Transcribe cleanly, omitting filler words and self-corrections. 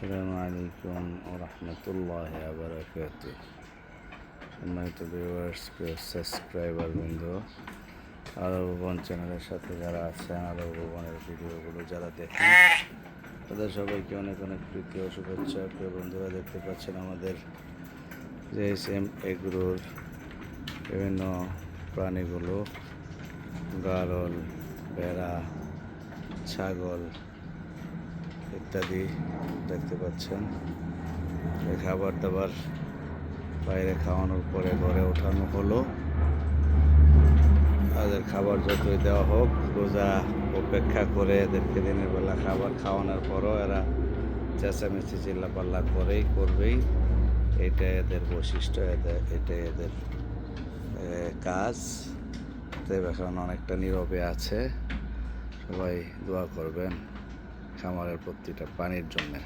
আসসালামু আলাইকুম ওয়া রাহমাতুল্লাহি ওয়া বারাকাতুহু। সম্মানিত ভিউয়ার্স, প্রিয় সাবস্ক্রাইবার বন্ধু, আরব ভুবন চ্যানেলের সাথে যারা আছেন, আরব ভুবনের ভিডিওগুলো যারা দেখেন, তাদের সবাইকে অনেক অনেক প্রীতি ও শুভেচ্ছা। প্রিয় বন্ধুরা, দেখতে পাচ্ছেন আমাদের JSM এগ্রোর বিভিন্ন প্রাণীগুলো, গারল, ভেড়া, ছাগল ইত্যাদি দেখতে পাচ্ছেন। এই খাবার দাবার বাইরে খাওয়ানোর পরে ঘরে ওঠানো হলো। তাদের খাবার যতই দেওয়া হোক, রোজা উপেক্ষা করে এদেরকে দিনের বেলা খাবার খাওয়ানোর পরও এরা চেঁচামেচি চিল্লাপাল্লা করবেই। এটাই এদের বৈশিষ্ট্য, এটাই এদের কাজ। তাই এখন অনেকটা নীরবে আছে। সবাই দোয়া করবেন খামারের প্রতিটা প্রাণীর জন্যে।